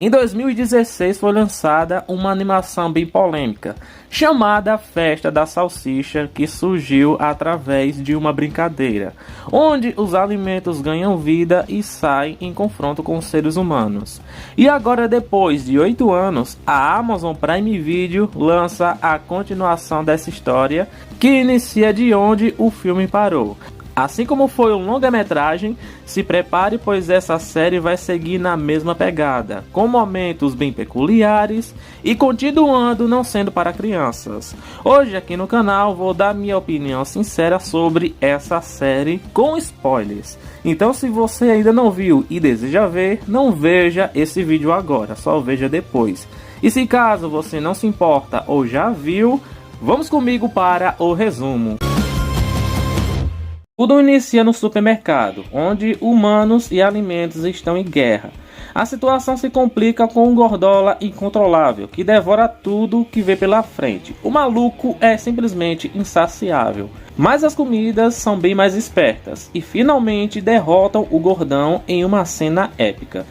Em 2016 foi lançada uma animação bem polêmica, chamada Festa da Salsicha, que surgiu através de uma brincadeira, onde os alimentos ganham vida e saem em confronto com os seres humanos. E agora, depois de 8 anos, a Amazon Prime Video lança a continuação dessa história, que inicia de onde o filme parou. Assim como foi um longa-metragem, se prepare, pois essa série vai seguir na mesma pegada, com momentos bem peculiares e continuando não sendo para crianças. Hoje aqui no canal vou dar minha opinião sincera sobre essa série com spoilers. Então, se você ainda não viu e deseja ver, não veja esse vídeo agora, só veja depois. E se caso você não se importa ou já viu, vamos comigo para o resumo. Tudo inicia no supermercado, onde humanos e alimentos estão em guerra. A situação se complica com um gordola incontrolável, que devora tudo que vê pela frente. O maluco é simplesmente insaciável. Mas as comidas são bem mais espertas, e finalmente derrotam o gordão em uma cena épica.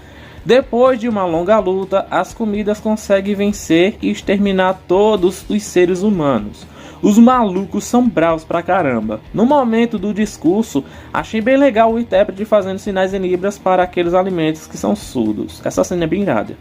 Depois de uma longa luta, as comidas conseguem vencer e exterminar todos os seres humanos. Os malucos são bravos pra caramba. No momento do discurso, achei bem legal o intérprete fazendo sinais em libras para aqueles alimentos que são surdos. Essa cena é bem irada.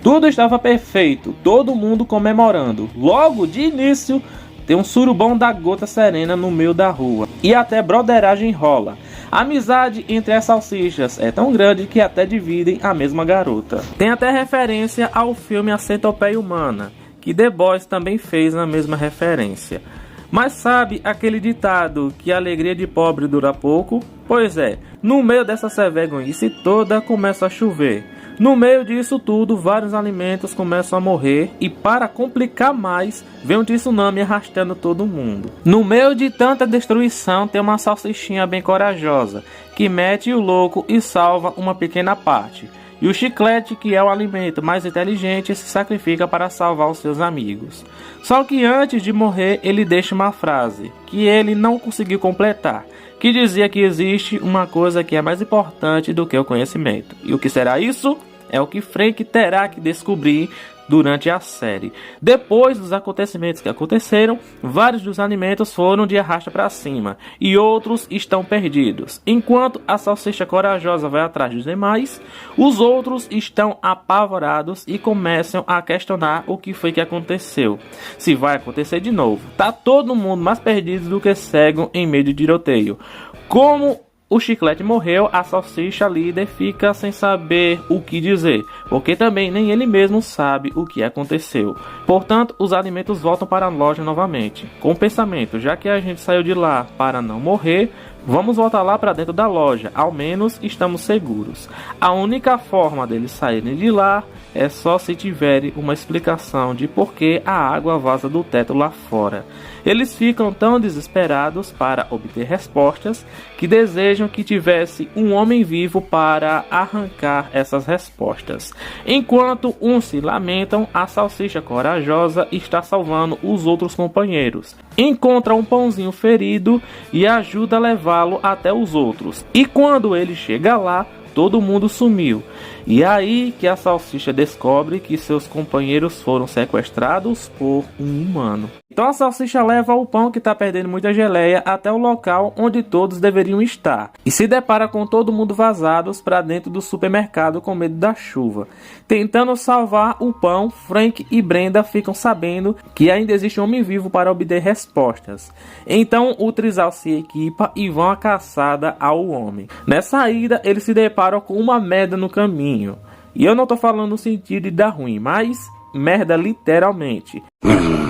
Tudo estava perfeito, todo mundo comemorando. Logo de início, tem um surubão da gota serena no meio da rua. E até broderagem rola. A amizade entre as salsichas é tão grande que até dividem a mesma garota. Tem até referência ao filme A Centopeia Humana, que The Boys também fez na mesma referência. Mas sabe aquele ditado que a alegria de pobre dura pouco? Pois é, no meio dessa vergonhice toda começa a chover. No meio disso tudo, vários alimentos começam a morrer e, para complicar mais, vem um tsunami arrastando todo mundo. No meio de tanta destruição, tem uma salsichinha bem corajosa, que mete o louco e salva uma pequena parte. E o Chiclete, que é o alimento mais inteligente, se sacrifica para salvar os seus amigos. Só que antes de morrer, ele deixa uma frase, que ele não conseguiu completar, que dizia que existe uma coisa que é mais importante do que o conhecimento. E o que será isso? É o que Frank terá que descobrir durante a série. Depois dos acontecimentos que aconteceram, vários dos alimentos foram de arrasta para cima e outros estão perdidos. Enquanto a salsicha corajosa vai atrás dos demais, os outros estão apavorados e começam a questionar o que foi que aconteceu. Se vai acontecer de novo. Tá todo mundo mais perdido do que cego em meio de tiroteio. Como o Chiclete morreu, a salsicha líder fica sem saber o que dizer, porque também nem ele mesmo sabe o que aconteceu. Portanto, os alimentos voltam para a loja novamente, com o pensamento, já que a gente saiu de lá para não morrer, vamos voltar lá para dentro da loja, ao menos estamos seguros. A única forma deles saírem de lá é só se tiverem uma explicação de por que a água vaza do teto lá fora. Eles ficam tão desesperados para obter respostas que desejam que tivesse um homem vivo para arrancar essas respostas. Enquanto uns se lamentam, a salsicha corajosa está salvando os outros companheiros. Encontra um pãozinho ferido e ajuda a levá-lo até os outros. E quando ele chega lá, todo mundo sumiu. E aí que a salsicha descobre que seus companheiros foram sequestrados por um humano. Então a salsicha leva o pão, que está perdendo muita geleia, até o local onde todos deveriam estar. E se depara com todo mundo vazados para dentro do supermercado com medo da chuva. Tentando salvar o pão, Frank e Brenda ficam sabendo que ainda existe um homem vivo para obter respostas. Então o trisal se equipa e vão à caçada ao homem. Nessa ida, eles se deparam com uma merda no caminho. E eu não tô falando no sentido de dar ruim, mas merda literalmente.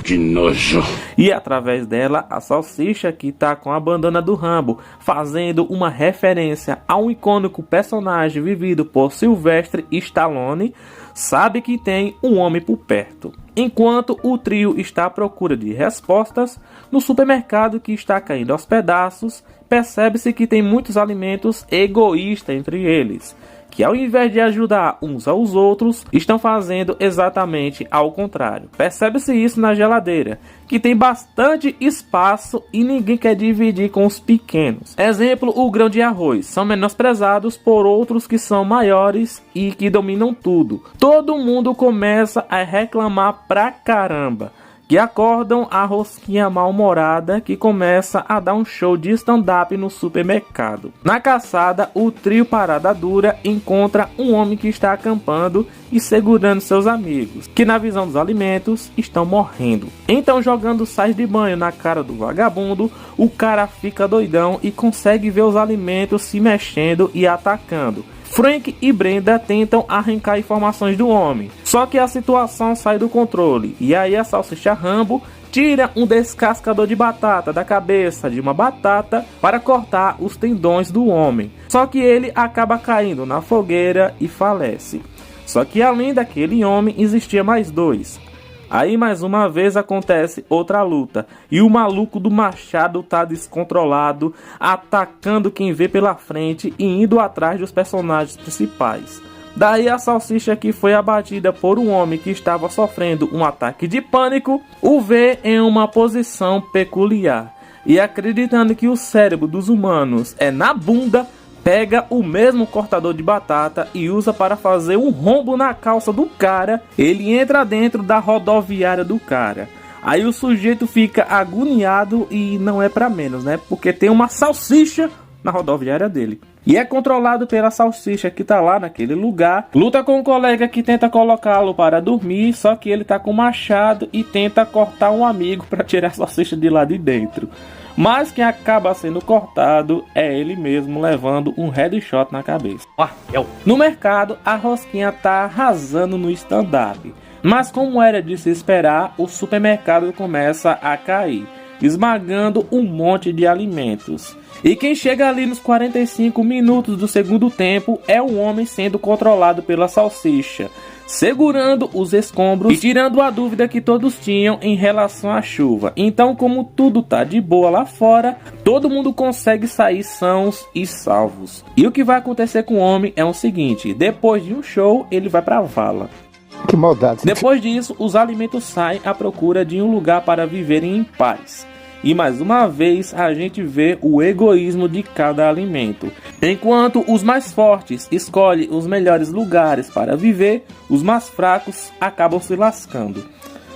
Que nojo. E através dela, a salsicha, que tá com a bandana do Rambo, fazendo uma referência a um icônico personagem vivido por Sylvester Stallone, sabe que tem um homem por perto. Enquanto o trio está à procura de respostas, no supermercado, que está caindo aos pedaços, percebe-se que tem muitos alimentos egoístas entre eles, que ao invés de ajudar uns aos outros, estão fazendo exatamente ao contrário. Percebe-se isso na geladeira, que tem bastante espaço e ninguém quer dividir com os pequenos. Exemplo, o grão de arroz. São menosprezados por outros que são maiores e que dominam tudo. Todo mundo começa a reclamar pra caramba, que acordam a rosquinha mal-humorada que começa a dar um show de stand-up no supermercado. Na caçada, o trio Parada Dura encontra um homem que está acampando e segurando seus amigos, que na visão dos alimentos estão morrendo. Então, jogando sais de banho na cara do vagabundo, o cara fica doidão e consegue ver os alimentos se mexendo e atacando. Frank e Brenda tentam arrancar informações do homem, só que a situação sai do controle, e aí a Salsicha Rambo tira um descascador de batata da cabeça de uma batata para cortar os tendões do homem, só que ele acaba caindo na fogueira e falece. Só que além daquele homem existia mais dois. Aí mais uma vez acontece outra luta, e o maluco do machado tá descontrolado, atacando quem vê pela frente e indo atrás dos personagens principais. Daí a Salsicha, que foi abatida por um homem que estava sofrendo um ataque de pânico, o vê em uma posição peculiar, e acreditando que o cérebro dos humanos é na bunda, pega o mesmo cortador de batata e usa para fazer um rombo na calça do cara. Ele entra dentro da rodoviária do cara. Aí o sujeito fica agoniado e não é pra menos, né? Porque tem uma salsicha na rodoviária dele. E é controlado pela salsicha que tá lá naquele lugar. Luta com um colega que tenta colocá-lo para dormir, só que ele tá com machado e tenta cortar um amigo para tirar a salsicha de lá de dentro. Mas quem acaba sendo cortado é ele mesmo, levando um headshot na cabeça. No mercado, a rosquinha tá arrasando no stand-up. Mas como era de se esperar, o supermercado começa a cair, esmagando um monte de alimentos. E quem chega ali nos 45 minutos do segundo tempo é o homem sendo controlado pela salsicha, segurando os escombros e tirando a dúvida que todos tinham em relação à chuva. Então, como tudo tá de boa lá fora, todo mundo consegue sair sãos e salvos. E o que vai acontecer com o homem é o seguinte: depois de um show, ele vai pra vala. Que maldade. Depois disso, os alimentos saem à procura de um lugar para viverem em paz. E mais uma vez a gente vê o egoísmo de cada alimento. Enquanto os mais fortes escolhem os melhores lugares para viver, os mais fracos acabam se lascando.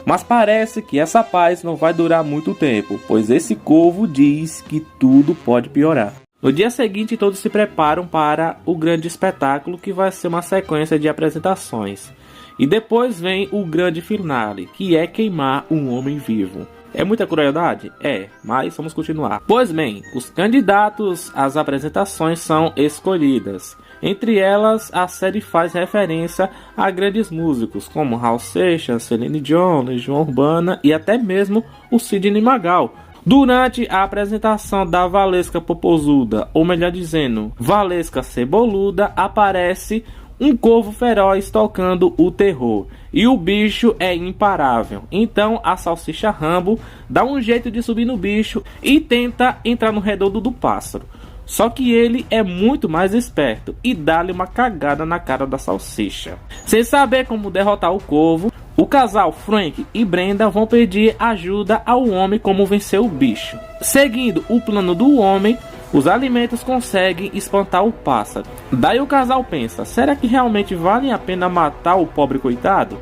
Mas parece que essa paz não vai durar muito tempo, pois esse corvo diz que tudo pode piorar. No dia seguinte, todos se preparam para o grande espetáculo, que vai ser uma sequência de apresentações. E depois vem o grande finale, que é queimar um homem vivo. É muita crueldade? É, mas vamos continuar. Pois bem, os candidatos às apresentações são escolhidas. Entre elas, a série faz referência a grandes músicos como Raul Seixas, Celine Dion, Legião Urbana e até mesmo o Sidney Magal. Durante a apresentação da Valesca Popozuda, ou melhor dizendo, Valesca Ceboluda, aparece um corvo feroz tocando o terror, e o bicho é imparável. Então a Salsicha Rambo dá um jeito de subir no bicho e tenta entrar no redondo do pássaro. Só que ele é muito mais esperto e dá-lhe uma cagada na cara da salsicha. Sem saber como derrotar o corvo, o casal Frank e Brenda vão pedir ajuda ao homem como vencer o bicho. Seguindo o plano do homem, os alimentos conseguem espantar o pássaro. Daí o casal pensa: será que realmente vale a pena matar o pobre coitado?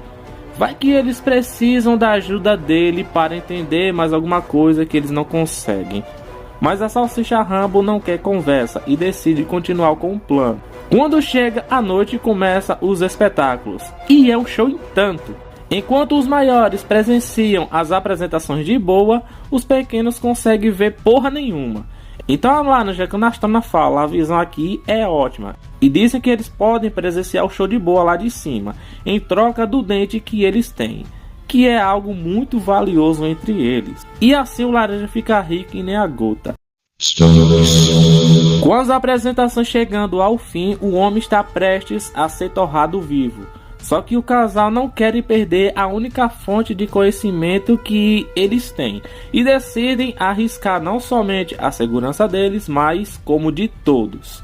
Vai que eles precisam da ajuda dele para entender mais alguma coisa que eles não conseguem. Mas a Salsicha Rambo não quer conversa e decide continuar com o plano. Quando chega a noite, começa os espetáculos, e é um show em tanto. Enquanto os maiores presenciam as apresentações de boa, os pequenos conseguem ver porra nenhuma. Então lá no Jacanastana fala, a visão aqui é ótima. E dizem que eles podem presenciar o show de boa lá de cima, em troca do dente que eles têm, que é algo muito valioso entre eles. E assim o laranja fica rico e nem a gota. Com as apresentações chegando ao fim, o homem está prestes a ser torrado vivo. Só que o casal não quer perder a única fonte de conhecimento que eles têm e decidem arriscar não somente a segurança deles, mas como de todos.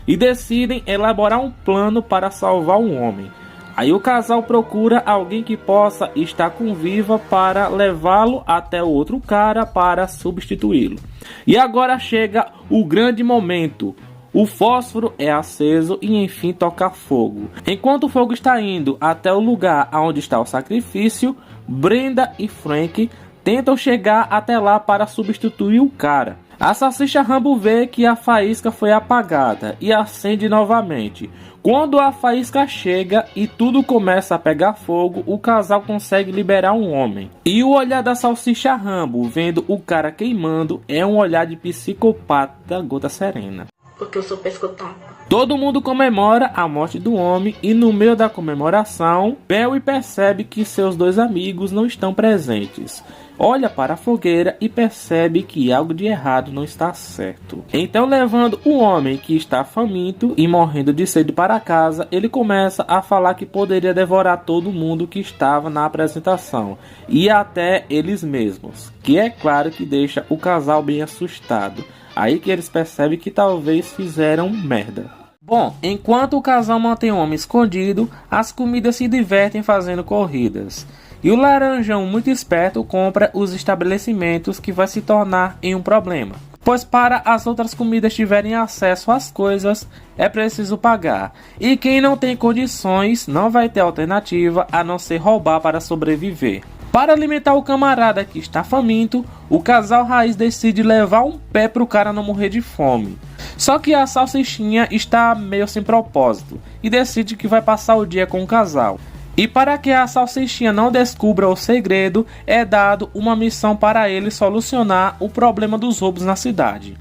e decidem elaborar um plano para salvar o homem. Aí o casal procura alguém que possa estar com viva para levá-lo até o outro cara para substituí-lo. E agora chega o grande momento. O fósforo é aceso e enfim toca fogo. Enquanto o fogo está indo até o lugar onde está o sacrifício, Brenda e Frank tentam chegar até lá para substituir o cara. A salsicha Rambo vê que a faísca foi apagada e acende novamente. Quando a faísca chega e tudo começa a pegar fogo, o casal consegue liberar um homem. E o olhar da salsicha Rambo vendo o cara queimando é um olhar de psicopata da Gota Serena. Porque eu sou pescotapa. Todo mundo comemora a morte do homem e no meio da comemoração, Barry percebe que seus dois amigos não estão presentes. Olha para a fogueira e percebe que algo de errado não está certo. Então, levando o homem que está faminto e morrendo de sede para casa, ele começa a falar que poderia devorar todo mundo que estava na apresentação e até eles mesmos, que é claro que deixa o casal bem assustado. Aí que eles percebem que talvez fizeram merda. Bom, enquanto o casal mantém o homem escondido, as comidas se divertem fazendo corridas. E o Laranjão, muito esperto, compra os estabelecimentos, que vai se tornar em um problema. Pois para as outras comidas tiverem acesso às coisas, é preciso pagar. E quem não tem condições não vai ter alternativa a não ser roubar para sobreviver. Para alimentar o camarada que está faminto, o casal raiz decide levar um pé para o cara não morrer de fome. Só que a salsichinha está meio sem propósito e decide que vai passar o dia com o casal. E para que a salsichinha não descubra o segredo, é dado uma missão para ele solucionar o problema dos roubos na cidade.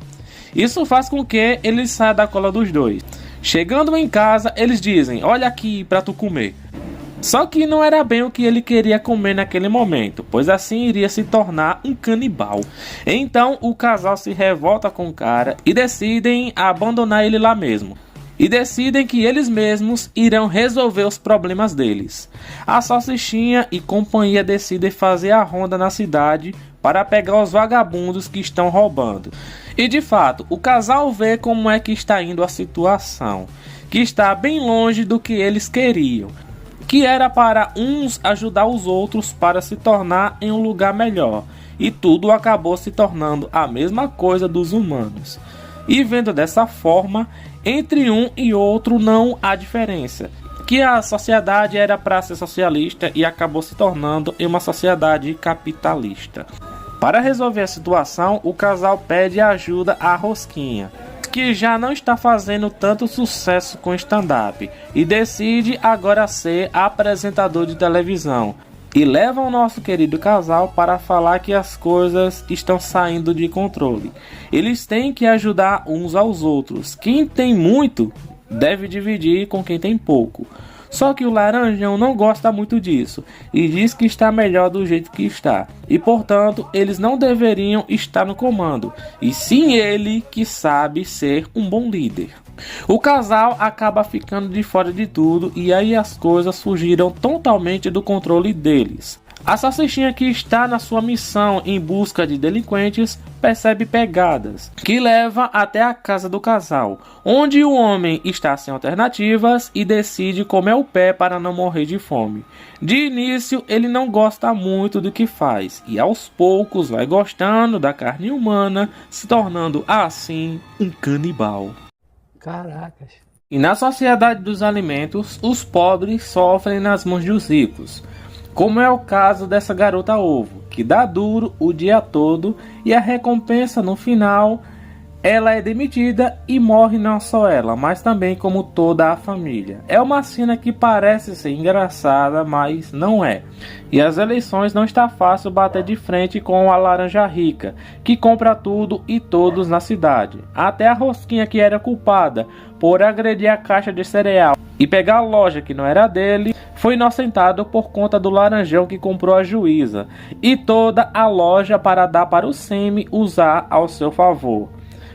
Isso faz com que ele saia da cola dos dois. Chegando em casa, eles dizem: olha aqui para tu comer. Só que não era bem o que ele queria comer naquele momento, pois assim iria se tornar um canibal. Então o casal se revolta com o cara e decidem abandonar ele lá mesmo. E decidem que eles mesmos irão resolver os problemas deles. A salsichinha e companhia decidem fazer a ronda na cidade para pegar os vagabundos que estão roubando. E de fato, o casal vê como é que está indo a situação, que está bem longe do que eles queriam, que era para uns ajudar os outros para se tornar em um lugar melhor, e tudo acabou se tornando a mesma coisa dos humanos. E vendo dessa forma, entre um e outro não há diferença, que a sociedade era para ser socialista e acabou se tornando em uma sociedade capitalista. Para resolver a situação, o casal pede ajuda à Rosquinha, que já não está fazendo tanto sucesso com stand-up, e decide agora ser apresentador de televisão. E leva o nosso querido casal para falar que as coisas estão saindo de controle. Eles têm que ajudar uns aos outros. Quem tem muito deve dividir com quem tem pouco. Só que o Laranjão não gosta muito disso e diz que está melhor do jeito que está. E portanto, eles não deveriam estar no comando, e sim ele, que sabe ser um bom líder. O casal acaba ficando de fora de tudo e aí as coisas fugiram totalmente do controle deles. A salsichinha, que está na sua missão em busca de delinquentes, percebe pegadas que leva até a casa do casal, onde o homem está sem alternativas e decide comer o pé para não morrer de fome. De início ele não gosta muito do que faz e aos poucos vai gostando da carne humana, se tornando assim um canibal. Caracas. E na sociedade dos alimentos, os pobres sofrem nas mãos dos ricos, como é o caso dessa garota ovo, que dá duro o dia todo e a recompensa no final, ela é demitida e morre não só ela, mas também como toda a família. É uma cena que parece ser engraçada, mas não é. E as eleições não está fácil bater de frente com a laranja rica, que compra tudo e todos na cidade. Até a Rosquinha, que era culpada por agredir a caixa de cereal e pegar a loja que não era dele, foi inocentado por conta do Laranjão, que comprou a juíza e toda a loja para dar para o Semi usar ao seu favor.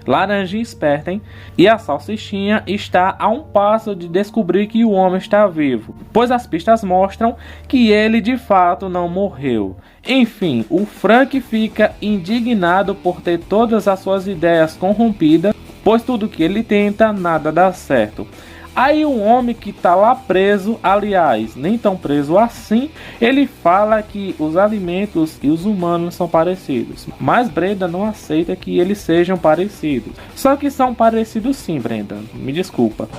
Laranjinha esperta, hein? E a salsichinha está a um passo de descobrir que o homem está vivo, pois as pistas mostram que ele de fato não morreu. Enfim, o Frank fica indignado por ter todas as suas ideias corrompidas pois tudo que ele tenta, nada dá certo. Aí um homem que tá lá preso, aliás, nem tão preso assim, ele fala que os alimentos e os humanos são parecidos. Mas Brenda não aceita que eles sejam parecidos. Só que são parecidos sim, Brenda, me desculpa.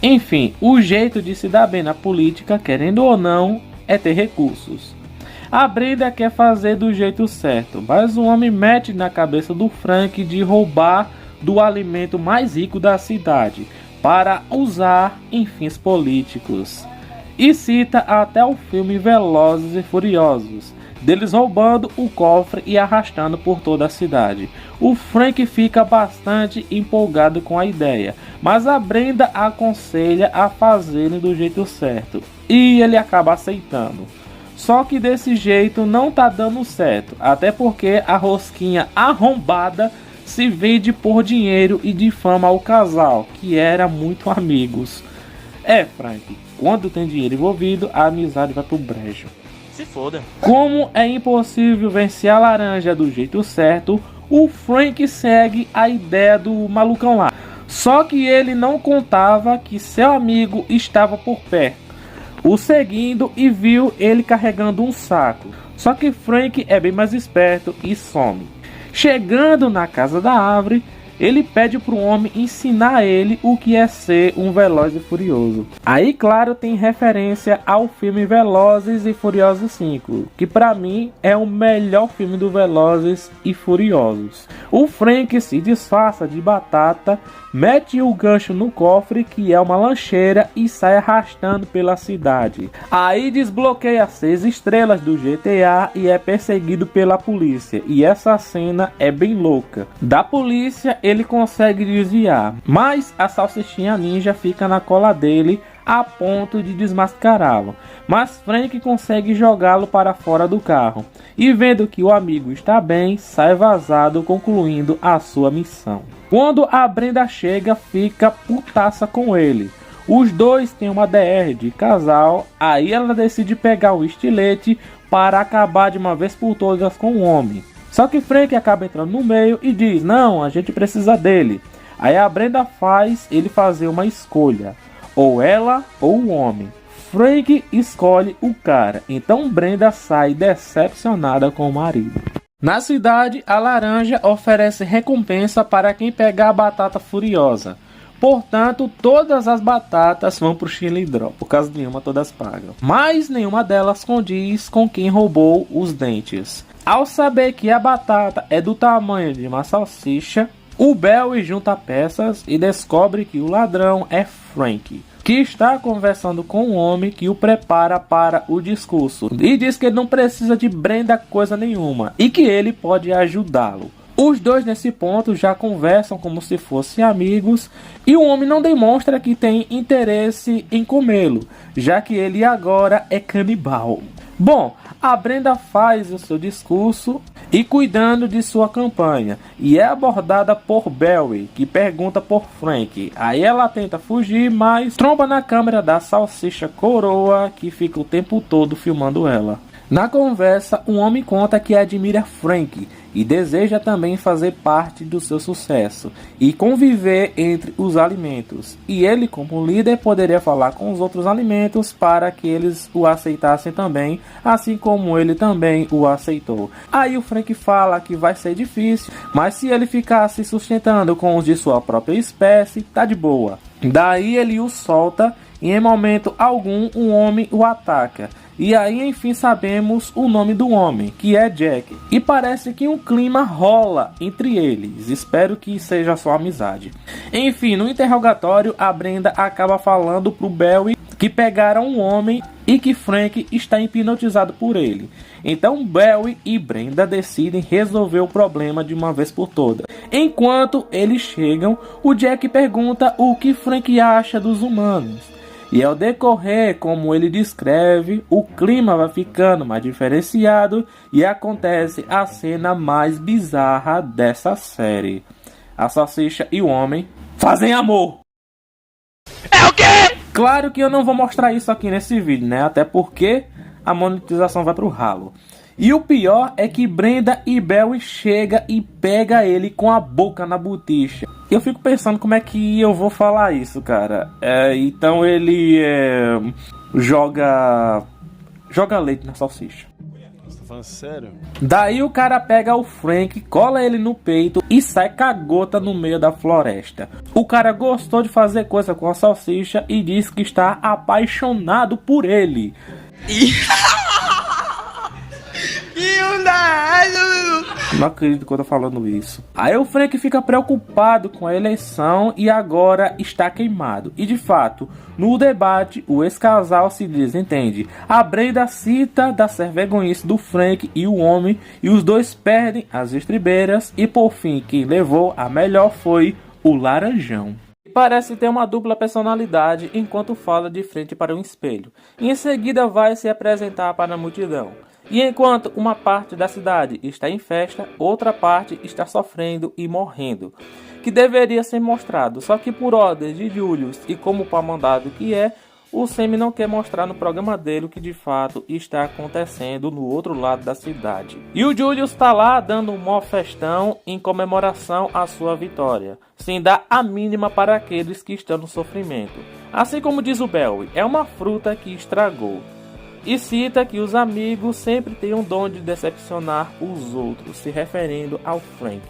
Enfim, o jeito de se dar bem na política, querendo ou não, é ter recursos. A Brenda quer fazer do jeito certo, mas o homem mete na cabeça do Frank de roubar do alimento mais rico da cidade para usar em fins políticos. E cita até o filme Velozes e Furiosos, deles roubando o cofre e arrastando por toda a cidade. O Frank fica bastante empolgado com a ideia, mas a Brenda aconselha a fazerem do jeito certo, e ele acaba aceitando. Só que desse jeito não tá dando certo, até porque a rosquinha arrombada se vende por dinheiro e difama o casal, que era muito amigos. Frank, quando tem dinheiro envolvido, a amizade vai pro brejo. Se foda. Como é impossível vencer a laranja do jeito certo, o Frank segue a ideia do malucão lá. Só que ele não contava que seu amigo estava por perto, o seguindo, e viu ele carregando um saco. Só que Frank é bem mais esperto e some. Chegando na casa da árvore, ele pede para o homem ensinar ele o que é ser um Veloz e Furioso. Aí, claro, tem referência ao filme Velozes e Furiosos 5, que para mim é o melhor filme do Velozes e Furiosos. O Frank se disfarça de batata, mete o gancho no cofre, que é uma lancheira, e sai arrastando pela cidade. Aí desbloqueia 6 estrelas do GTA e é perseguido pela polícia. E essa cena é bem louca. Da polícia ele consegue desviar, mas a salsichinha ninja fica na cola dele a ponto de desmascará-lo. Mas Frank consegue jogá-lo para fora do carro. E vendo que o amigo está bem, sai vazado, concluindo a sua missão. Quando a Brenda chega, fica putaça com ele. Os dois têm uma DR de casal, aí ela decide pegar o estilete para acabar de uma vez por todas com o homem. Só que Frank acaba entrando no meio e diz: não, a gente precisa dele. Aí a Brenda faz ele fazer uma escolha, ou ela ou o homem. Frank escolhe o cara, então Brenda sai decepcionada com o marido. Na cidade, a laranja oferece recompensa para quem pegar a batata furiosa. Portanto, todas as batatas vão pro Chilindró, por causa de nenhuma todas pagam. Mas nenhuma delas condiz com quem roubou os dentes. Ao saber que a batata é do tamanho de uma salsicha, o Barry junta peças e descobre que o ladrão é Frank, que está conversando com um homem que o prepara para o discurso e diz que ele não precisa de Brenda coisa nenhuma e que ele pode ajudá-lo. Os dois nesse ponto já conversam como se fossem amigos e o homem não demonstra que tem interesse em comê-lo, já que ele agora é canibal. Bom, a Brenda faz o seu discurso e cuidando de sua campanha e é abordada por Barry, que pergunta por Frank. Aí ela tenta fugir, mas tromba na câmera da salsicha coroa, que fica o tempo todo filmando ela. Na conversa, um homem conta que admira Frank e deseja também fazer parte do seu sucesso e conviver entre os alimentos. E ele, como líder, poderia falar com os outros alimentos para que eles o aceitassem também, assim como ele também o aceitou. Aí o Frank fala que vai ser difícil, mas se ele ficar se sustentando com os de sua própria espécie, tá de boa. Daí ele o solta e em momento algum um homem o ataca. E aí enfim sabemos o nome do homem, que é Jack. E parece que um clima rola entre eles. Espero que seja só amizade. Enfim, no interrogatório a Brenda acaba falando pro Barry que pegaram um homem e que Frank está hipnotizado por ele. Então Barry e Brenda decidem resolver o problema de uma vez por todas. Enquanto eles chegam, o Jack pergunta o que Frank acha dos humanos. E ao decorrer, como ele descreve, o clima vai ficando mais diferenciado e acontece a cena mais bizarra dessa série. A salsicha e o homem fazem amor. É o quê? Claro que eu não vou mostrar isso aqui nesse vídeo, né? Até porque a monetização vai pro ralo. E o pior é que Brenda e Barry chega e pega ele com a boca na boticha. Eu fico pensando como é que eu vou falar isso, cara. Então ele joga leite na salsicha. Você tá falando sério? Daí o cara pega o Frank, cola ele no peito e sai com a gota no meio da floresta. O cara gostou de fazer coisa com a salsicha e diz que está apaixonado por ele. Não acredito que eu tô falando isso. Aí o Frank fica preocupado com a eleição e agora está queimado. E de fato, no debate, o ex-casal se desentende. A Brenda cita da servergonhice do Frank e o homem, e os dois perdem as estribeiras. E por fim, quem levou a melhor foi o Laranjão. Parece ter uma dupla personalidade enquanto fala de frente para um espelho. E em seguida vai se apresentar para a multidão. E enquanto uma parte da cidade está em festa, outra parte está sofrendo e morrendo, que deveria ser mostrado, só que por ordem de Julius e como pau mandado que é, o Sammy não quer mostrar no programa dele o que de fato está acontecendo no outro lado da cidade. E o Julius está lá dando um maior festão em comemoração à sua vitória, sem dar a mínima para aqueles que estão no sofrimento. Assim como diz o Barry, é uma fruta que estragou. E cita que os amigos sempre têm um dom de decepcionar os outros, se referindo ao Frank,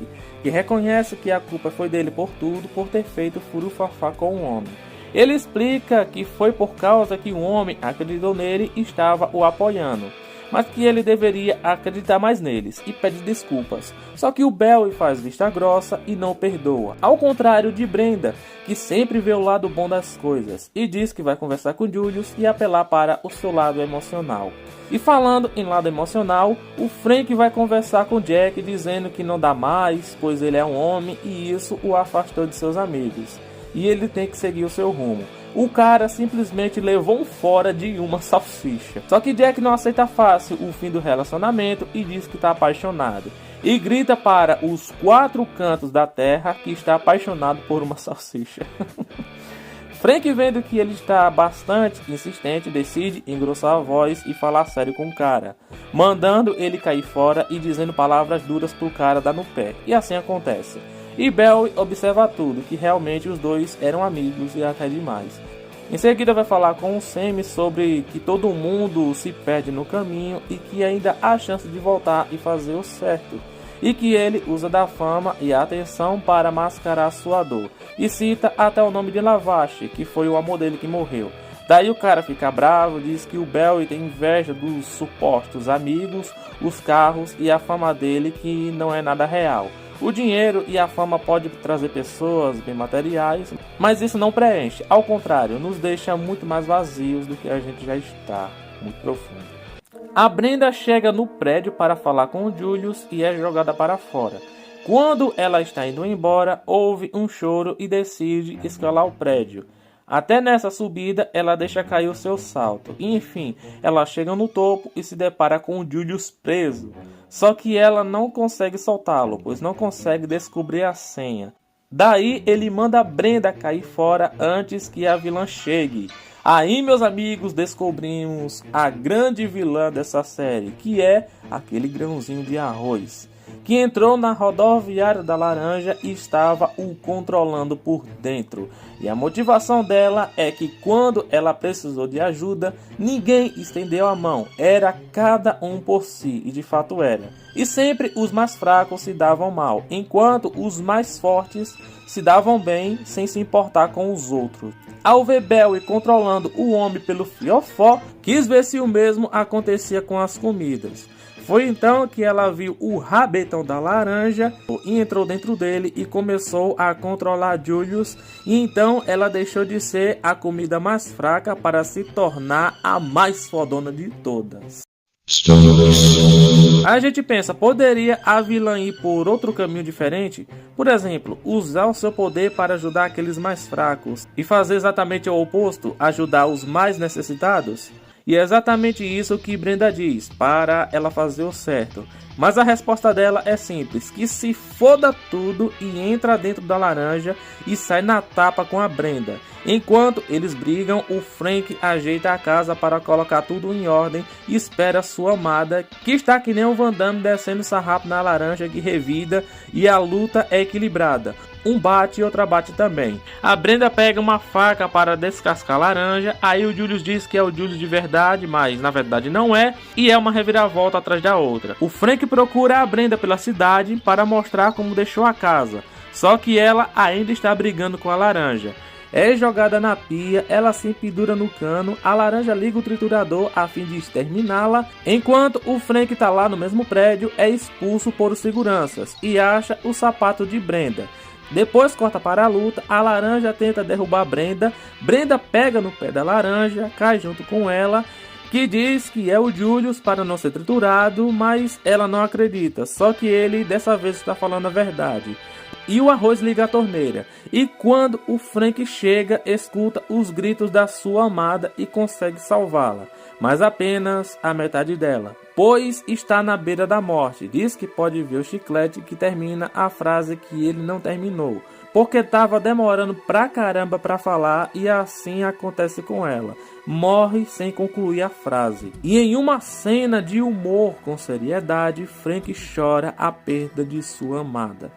que reconhece que a culpa foi dele por tudo, por ter feito furufafá com o homem. Ele explica que foi por causa que o homem acreditou nele e estava o apoiando, mas que ele deveria acreditar mais neles, e pede desculpas. Só que o Barry faz vista grossa e não perdoa, ao contrário de Brenda, que sempre vê o lado bom das coisas, e diz que vai conversar com Julius e apelar para o seu lado emocional. E falando em lado emocional, o Frank vai conversar com Jack dizendo que não dá mais, pois ele é um homem e isso o afastou de seus amigos, e ele tem que seguir o seu rumo. O cara simplesmente levou um fora de uma salsicha. Só que Jack não aceita fácil o fim do relacionamento e diz que está apaixonado. E grita para os 4 cantos da terra que está apaixonado por uma salsicha. Frank, vendo que ele está bastante insistente, decide engrossar a voz e falar sério com o cara, mandando ele cair fora e dizendo palavras duras pro cara dar no pé. E assim acontece. E Barry observa tudo, que realmente os dois eram amigos e até demais. Em seguida vai falar com o Sammy sobre que todo mundo se perde no caminho e que ainda há chance de voltar e fazer o certo. E que ele usa da fama e a atenção para mascarar sua dor. E cita até o nome de Lavache, que foi o amor dele que morreu. Daí o cara fica bravo, diz que o Barry tem inveja dos supostos amigos, os carros e a fama dele, que não é nada real. O dinheiro e a fama pode trazer pessoas, bem materiais, mas isso não preenche. Ao contrário, nos deixa muito mais vazios do que a gente já está, muito profundo. A Brenda chega no prédio para falar com o Julius e é jogada para fora. Quando ela está indo embora, houve um choro e decide escalar o prédio. Até nessa subida, ela deixa cair o seu salto. E, enfim, ela chega no topo e se depara com o Julius preso. Só que ela não consegue soltá-lo, pois não consegue descobrir a senha. Daí, ele manda a Brenda cair fora antes que a vilã chegue. Aí, meus amigos, descobrimos a grande vilã dessa série, que é aquele grãozinho de arroz, que entrou na rodoviária da Laranja e estava o controlando por dentro. E a motivação dela é que quando ela precisou de ajuda, ninguém estendeu a mão, era cada um por si, e de fato era. E sempre os mais fracos se davam mal, enquanto os mais fortes se davam bem sem se importar com os outros. Ao ver Barry controlando o homem pelo fiofó, quis ver se o mesmo acontecia com as comidas. Foi então que ela viu o rabetão da Laranja e entrou dentro dele e começou a controlar Julius. E então ela deixou de ser a comida mais fraca para se tornar a mais fodona de todas. A gente pensa, poderia a vilã ir por outro caminho diferente? Por exemplo, usar o seu poder para ajudar aqueles mais fracos e fazer exatamente o oposto, ajudar os mais necessitados? E é exatamente isso que Brenda diz, para ela fazer o certo. Mas a resposta dela é simples, que se foda tudo e entra dentro da laranja e sai na tapa com a Brenda. Enquanto eles brigam, o Frank ajeita a casa para colocar tudo em ordem e espera sua amada, que está que nem o Van Damme descendo sarrafo na laranja que revida, e a luta é equilibrada. Um bate e outra bate também. A Brenda pega uma faca para descascar a laranja, aí o Julius diz que é o Julius de verdade, mas na verdade não é, e é uma reviravolta atrás da outra. O Frank procura a Brenda pela cidade para mostrar como deixou a casa, só que ela ainda está brigando com a laranja. É jogada na pia, ela se pendura no cano, a laranja liga o triturador a fim de exterminá-la, enquanto o Frank está lá no mesmo prédio, é expulso por os seguranças e acha o sapato de Brenda. Depois corta para a luta, a laranja tenta derrubar Brenda, Brenda pega no pé da laranja, cai junto com ela, que diz que é o Julius para não ser triturado, mas ela não acredita, só que ele dessa vez está falando a verdade. E o arroz liga a torneira, e quando o Frank chega, escuta os gritos da sua amada e consegue salvá-la, mas apenas a metade dela, pois está na beira da morte. Diz que pode ver o chiclete que termina a frase que ele não terminou, porque estava demorando pra caramba pra falar, e assim acontece com ela. Morre sem concluir a frase. E em uma cena de humor com seriedade, Frank chora a perda de sua amada.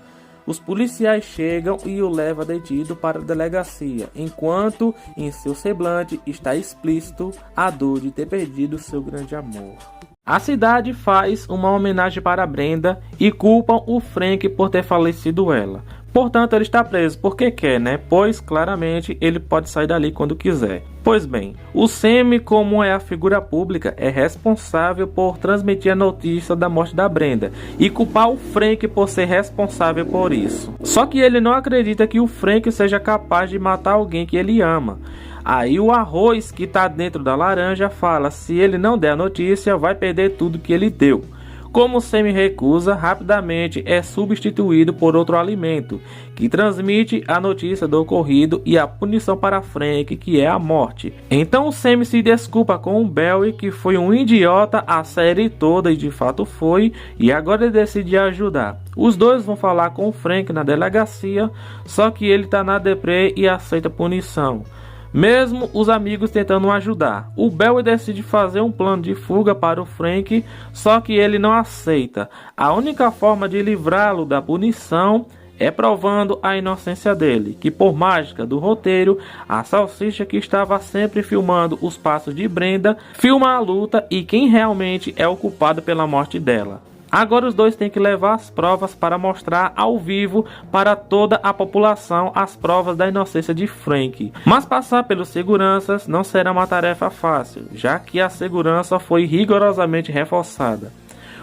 Os policiais chegam e o levam detido para a delegacia, enquanto em seu semblante está explícito a dor de ter perdido seu grande amor. A cidade faz uma homenagem para Brenda e culpam o Frank por ter falecido ela. Portanto, ele está preso porque quer, né? Pois, claramente, ele pode sair dali quando quiser. Pois bem, o Sammy, como é a figura pública, é responsável por transmitir a notícia da morte da Brenda e culpar o Frank por ser responsável por isso. Só que ele não acredita que o Frank seja capaz de matar alguém que ele ama. Aí o arroz que está dentro da laranja fala: se ele não der a notícia, vai perder tudo que ele deu. Como Sammy recusa, rapidamente é substituído por outro alimento, que transmite a notícia do ocorrido e a punição para Frank, que é a morte. Então Sammy se desculpa com o Barry, que foi um idiota a série toda, e de fato foi, e agora ele decide ajudar. Os dois vão falar com o Frank na delegacia, só que ele está na deprê e aceita punição, mesmo os amigos tentando ajudar. O Barry decide fazer um plano de fuga para o Frank, só que ele não aceita. A única forma de livrá-lo da punição é provando a inocência dele, que por mágica do roteiro, a salsicha que estava sempre filmando os passos de Brenda, filma a luta e quem realmente é o culpado pela morte dela. Agora os dois têm que levar as provas para mostrar ao vivo para toda a população as provas da inocência de Frank. Mas passar pelos seguranças não será uma tarefa fácil, já que a segurança foi rigorosamente reforçada.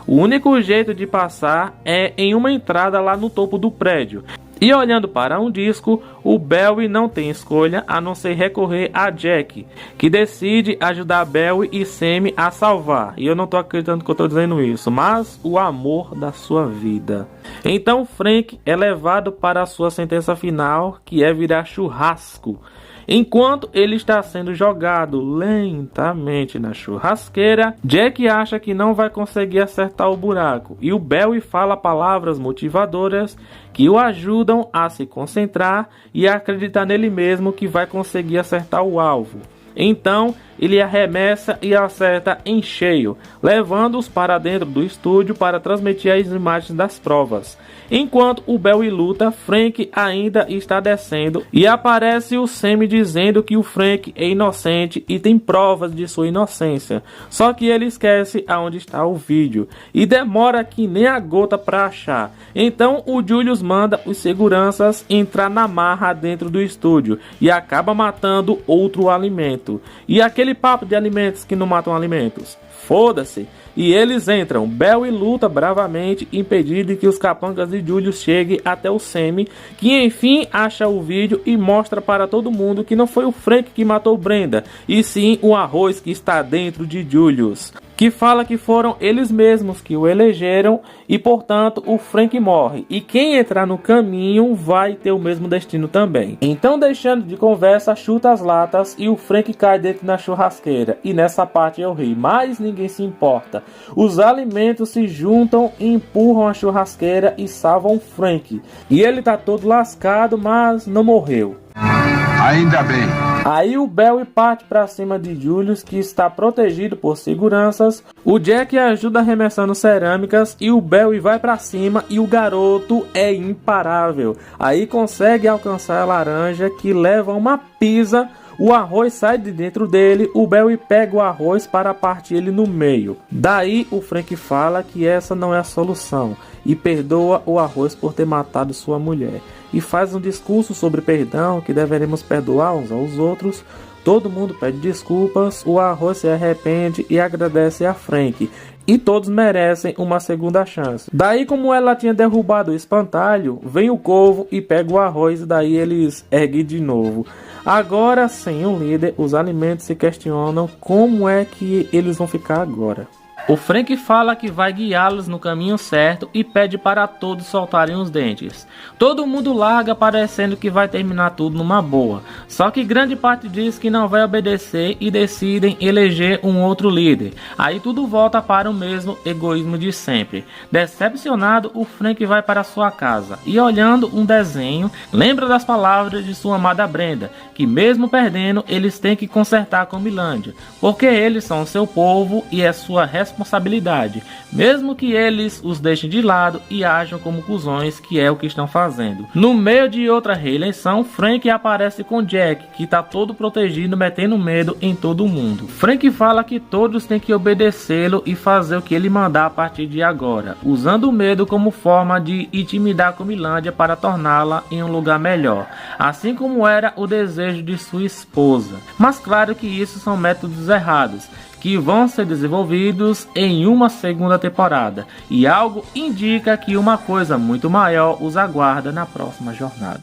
O único jeito de passar é em uma entrada lá no topo do prédio. E olhando para um disco, o Barry não tem escolha a não ser recorrer a Jack, que decide ajudar Barry e Sammy a salvar. E eu não tô acreditando que eu tô dizendo isso, mas o amor da sua vida. Então Frank é levado para a sua sentença final, que é virar churrasco. Enquanto ele está sendo jogado lentamente na churrasqueira, Jack acha que não vai conseguir acertar o buraco, e o Barry fala palavras motivadoras que o ajudam a se concentrar e a acreditar nele mesmo que vai conseguir acertar o alvo. Então ele arremessa e acerta em cheio, levando-os para dentro do estúdio para transmitir as imagens das provas. Enquanto o Barry luta, Frank ainda está descendo e aparece o Sammy dizendo que o Frank é inocente e tem provas de sua inocência. Só que ele esquece aonde está o vídeo e demora que nem a gota para achar. Então o Julius manda os seguranças entrar na marra dentro do estúdio e acaba matando outro alimento. E aquele papo de alimentos que não matam alimentos, foda-se. E eles entram. Barry luta bravamente, impedindo que os capangas de Julius cheguem até o Sammy, que enfim acha o vídeo e mostra para todo mundo que não foi o Frank que matou Brenda, e sim o arroz que está dentro de Julius. que fala que foram eles mesmos que o elegeram e, portanto, o Frank morre. E quem entrar no caminho vai ter o mesmo destino também. Então, deixando de conversa, chuta as latas e o Frank cai dentro da churrasqueira. E nessa parte eu ri, mas ninguém se importa. Os alimentos se juntam e empurram a churrasqueira e salvam o Frank. E ele tá todo lascado, mas não morreu. Ainda bem. Aí o Barry parte para cima de Julius, que está protegido por seguranças. O Jack ajuda arremessando cerâmicas e o Barry vai para cima e o garoto é imparável. Aí consegue alcançar a laranja, que leva uma pisa. O arroz sai de dentro dele, o Barry pega o arroz para partir ele no meio. Daí o Frank fala que essa não é a solução e perdoa o arroz por ter matado sua mulher. E faz um discurso sobre perdão, que deveremos perdoar uns aos outros. Todo mundo pede desculpas, o arroz se arrepende e agradece a Frank. E todos merecem uma segunda chance. Daí, como ela tinha derrubado o espantalho, vem o corvo e pega o arroz e daí eles erguem de novo. Agora, sem um líder, os alimentos se questionam como é que eles vão ficar agora. O Frank fala que vai guiá-los no caminho certo e pede para todos soltarem os dentes. Todo mundo larga, parecendo que vai terminar tudo numa boa. Só que grande parte diz que não vai obedecer e decidem eleger um outro líder. Aí tudo volta para o mesmo egoísmo de sempre. Decepcionado, o Frank vai para sua casa e, olhando um desenho, lembra das palavras de sua amada Brenda, que mesmo perdendo, eles têm que consertar com Milândia, porque eles são seu povo e é sua responsabilidade, mesmo que eles os deixem de lado e ajam como cuzões, que é o que estão fazendo. No meio de outra reeleição, Frank aparece com Jack, que tá todo protegido, metendo medo em todo mundo. Frank fala que todos têm que obedecê-lo e fazer o que ele mandar a partir de agora, usando o medo como forma de intimidar Comilândia para torná-la em um lugar melhor, assim como era o desejo de sua esposa. Mas claro que isso são métodos errados, que vão ser desenvolvidos em uma segunda temporada, e algo indica que uma coisa muito maior os aguarda na próxima jornada.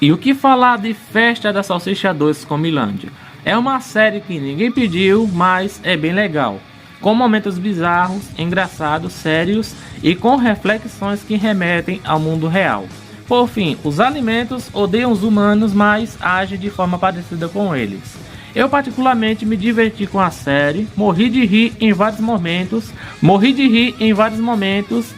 E o que falar de Festa da Salsicha 2 Comilândia? É uma série que ninguém pediu, mas é bem legal, com momentos bizarros, engraçados, sérios e com reflexões que remetem ao mundo real. Por fim, os alimentos odeiam os humanos, mas agem de forma parecida com eles. Eu particularmente me diverti com a série, morri de rir em vários momentos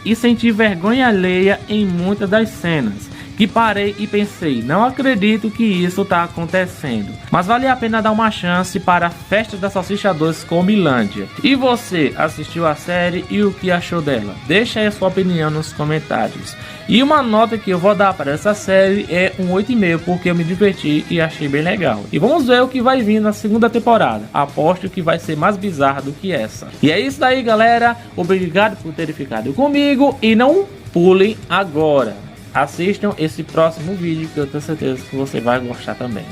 e senti vergonha alheia em muitas das cenas, que parei e pensei, não acredito que isso tá acontecendo. Mas vale a pena dar uma chance para a Festa da Salsicha 2 Comilândia. E você, assistiu a série e o que achou dela? Deixa aí a sua opinião nos comentários. E uma nota que eu vou dar para essa série é um 8,5, porque eu me diverti e achei bem legal. E vamos ver o que vai vir na segunda temporada. Aposto que vai ser mais bizarro do que essa. E é isso daí, galera. Obrigado por terem ficado comigo e não pulem agora. Assistam esse próximo vídeo que eu tenho certeza que você vai gostar também.